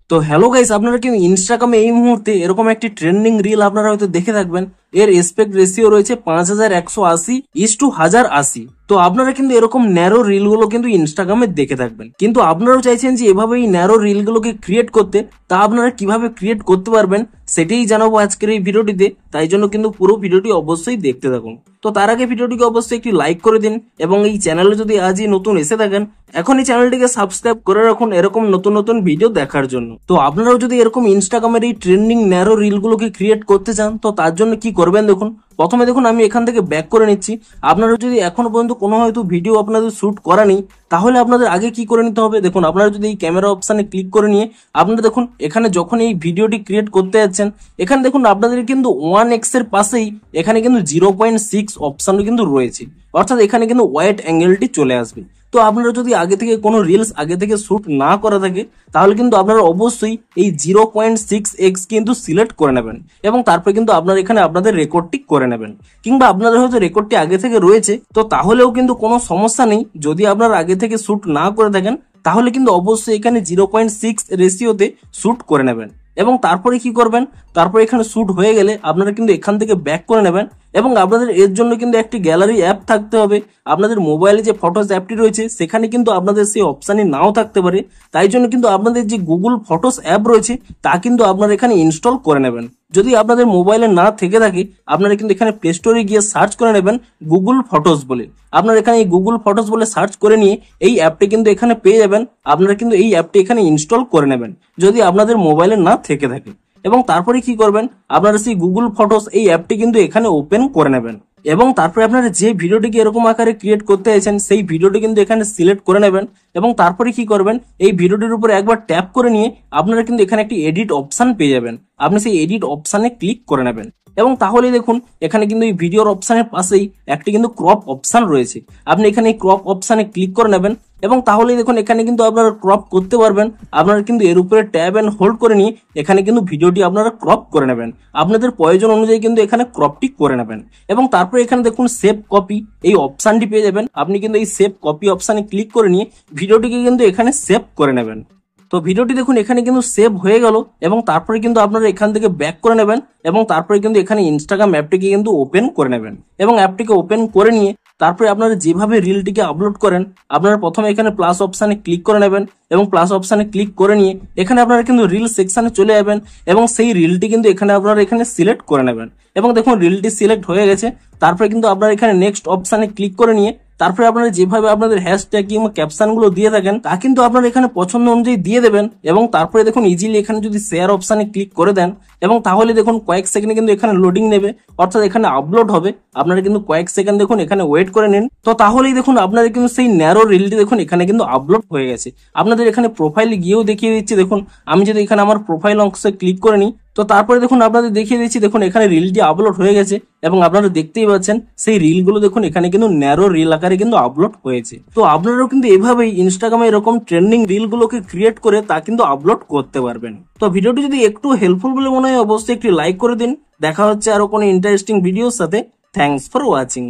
তো hello guys, আপনারা কিন্তু ইনস্টাগ্রামে এই মুহূর্তে এরকম একটি ট্রেন্ডিং রিল আপনারা হয়তো দেখে থাকবেন। এর এসপেক্ট রেশিও রয়েছে 5180:1080। তো আপনারা কিন্তু এরকম ন্যারো রিল গুলো কিন্তু ইনস্টাগ্রামে দেখে থাকবেন, কিন্তু আপনারাও চাইছেন যে এভাবে এই ন্যারো রিল গুলোকে ক্রিয়েট করতে। তা আপনারা কিভাবে ক্রিয়েট করতে পারবেন সেটাই জানাবো আজকের এই ভিডিওটিতে, তাই জন্য কিন্তু পুরো ভিডিওটি অবশ্যই দেখতে থাকুন। তো তার আগে ভিডিওটিকে অবশ্যই একটি লাইক করে দিন, এবং এই চ্যানেলে যদি আজই নতুন এসে থাকেন এখনই চ্যানেলটিকে সাবস্ক্রাইব করে রাখুন এরকম নতুন নতুন ভিডিও দেখার জন্য। তো আপনারাও যদি এরকম ইনস্টাগ্রামের এই ট্রেন্ডিং ন্যারো রিল গুলোকে ক্রিয়েট করতে চান, তো তার জন্য কি করবেন দেখুন। প্রথমে দেখুন আমি এখান থেকে ব্যাক করে নিচ্ছি। আপনারা যদি এখনো পর্যন্ত কোনো হয়তো ভিডিও আপনাদের শুট করা নেই, তাহলে আপনাদের আগে কি করে নিতে হবে দেখুন। আপনারা যদি এই ক্যামেরা অপশানে ক্লিক করে নিয়ে আপনারা দেখুন এখানে যখন এই ভিডিওটি ক্রিয়েট করতে যাচ্ছেন, এখানে দেখুন আপনাদের কিন্তু 1x এর পাশেই এখানে কিন্তু 0.6 অপশান কিন্তু রয়েছে, অর্থাৎ এখানে কিন্তু ওয়াইড অ্যাঙ্গেলটি চলে আসবে। তো আপনারা যদি আগে থেকে কোনো রিলস আগে থেকে শুট না করা থাকে, তাহলে কিন্তু আপনারা অবশ্যই এই 0.6x কিন্তু সিলেক্ট করে নেবেন, এবং তারপরে কিন্তু আপনারা এখানে আপনাদের রেকর্ডটি করে নেবেন। কিংবা আপনাদের হয়তো রেকর্ডটি আগে থেকে রয়েছে, তো তাহলেও কিন্তু কোনো সমস্যা নেই। যদি আপনারা আগে থেকে শুট না করে থাকেন, তাহলে কিন্তু অবশ্যই এখানে 0.6 রেশিওতে শুট করে নেবেন। এবং তারপরে কি করবেন, তারপরে এখানে শুট হয়ে গেলে আপনারা কিন্তু এখান থেকে ব্যাক করে নেবেন, এবং আপনাদের এর জন্য কিন্তু একটি গ্যালারি অ্যাপ থাকতে হবে। আপনাদের মোবাইলে যে ফটোস অ্যাপটি রয়েছে সেখানে কিন্তু আপনাদের সেই অপশানই নাও থাকতে পারে, তাই জন্য কিন্তু আপনাদের যে গুগল ফটোস অ্যাপ রয়েছে তা কিন্তু আপনারা এখানে ইনস্টল করে নেবেন। যদি আপনাদের মোবাইলে না থেকে থাকে, আপনারা কিন্তু এখানে প্লে স্টোরে গিয়ে সার্চ করে নেবেন গুগল ফটোস বলে। আপনারা এখানে এই গুগল ফটোস বলে সার্চ করে নিয়ে এই অ্যাপটি কিন্তু এখানে পেয়ে যাবেন। আপনারা কিন্তু এই অ্যাপটি এখানে ইনস্টল করে নেবেন যদি আপনাদের মোবাইলে না থেকে থাকে। এবং তারপরে কি করবেন, আপনারা সেই গুগল ফটোস এই অ্যাপটি কিন্তু এখানে ওপেন করে নেবেন, এবং তারপরে আপনারা যে ভিডিওটিকে এরকম আকারে ক্রিয়েট করতে চাইছেন সেই ভিডিওটি কিন্তু এখানে সিলেক্ট করে নেবেন। এবং তারপরে কি করবেন, এই ভিডিওটির উপরে একবার ট্যাপ করে নিয়ে আপনারা কিন্তু এখানে একটি এডিট অপশন পেয়ে যাবেন। আপনি সেই এডিট অপশানে ক্লিক করে নেবেন, এবং তাহলেই দেখুন এখানে কিন্তু এই ভিডিওর অপশানের পাশেই একটি কিন্তু ক্রপ অপশান রয়েছে। আপনি এখানে এই ক্রপ অপশানে ক্লিক করে নেবেন, এবং তাহলেই দেখুন এখানে কিন্তু আপনারা ক্রপ করতে পারবেন। আপনারা কিন্তু এর উপরে ট্যাব এন্ড হোল্ড করে নিয়ে এখানে কিন্তু ভিডিওটি আপনারা ক্রপ করে নেবেন। আপনাদের প্রয়োজন অনুযায়ী কিন্তু এখানে ক্রপটি করে নেবেন, এবং তারপরে এখানে দেখুন সেভ কপি এই অপশানটি পেয়ে যাবেন। আপনি কিন্তু এই সেভ কপি অপশানে ক্লিক করে নিয়ে ভিডিওটিকে কিন্তু এখানে সেভ করে নেবেন। তো ভিডিওটি দেখুন এখানে কিন্তু সেভ হয়ে গেল, এবং তারপরে কিন্তু আপনারা এখান থেকে ব্যাক করে নেবেন, এবং তারপরে কিন্তু এখানে ইনস্টাগ্রাম অ্যাপটিকে কিন্তু ওপেন করে নেবেন। এবং অ্যাপটিকে ওপেন করে নিয়ে তারপরে আপনারা যেভাবে রিলটিকে আপলোড করেন, আপনারা প্রথমে এখানে প্লাস অপশানে ক্লিক করে নেবেন, এবং প্লাস অপশানে ক্লিক করে নিয়ে এখানে আপনারা কিন্তু রিল সেকশনে চলে যাবেন, এবং সেই রিলটি কিন্তু এখানে আপনারা এখানে সিলেক্ট করে নেবেন। এবং দেখুন রিলটি সিলেক্ট হয়ে গেছে। তারপরে কিন্তু আপনারা এখানে নেক্সট অপশানে ক্লিক করে নিয়ে তারপরে আপনারা যেভাবে আপনাদের হ্যাশট্যাগ কিংবা ক্যাপশন গুলো দিয়ে থাকেন তা কিন্তু আপনারা এখানে পছন্দ অনুযায়ী দিয়ে দেবেন। এবং তারপরে দেখুন ইজিলি এখানে যদি শেয়ার অপশানে ক্লিক করে দেন, এবং তাহলে দেখুন কয়েক সেকেন্ডে কিন্তু এখানে লোডিং নেবে, অর্থাৎ এখানে আপলোড হবে। আপনারা কিন্তু কয়েক সেকেন্ড দেখুন এখানে ওয়েট করে নিন। তো তাহলেই দেখুন আপনাদের কিন্তু সেই ন্যারো রিলটি দেখুন এখানে কিন্তু আপলোড হয়ে গেছে। আপনাদের এখানে প্রোফাইলে গিয়েও দেখিয়ে দিচ্ছি। দেখুন আমি যদি এখানে আমার প্রোফাইল অংশে ক্লিক করে নিই, তো তারপরে দেখুন আপনাদের দেখিয়ে দিচ্ছি। দেখুন এখানে রিলটি আপলোড হয়ে গেছে, এবং আপনারা দেখতেই পাচ্ছেন সেই রিলগুলো দেখুন এখানে কিন্তু ন্যারো রিল আকারে কিন্তু আপলোড হয়েছে। তো আপনারাও কিন্তু এভাবেই ইনস্টাগ্রামে এরকম ট্রেন্ডিং রিলগুলোকে ক্রিয়েট করে তা কিন্তু আপলোড করতে পারবেন। তো ভিডিওটি যদি একটু হেল্পফুল বলে মনে হয় অবশ্যই একটি লাইক করে দিন। দেখা হচ্ছে আরো কোনো ইন্টারেস্টিং ভিডিওর সাথে। Thanks for watching.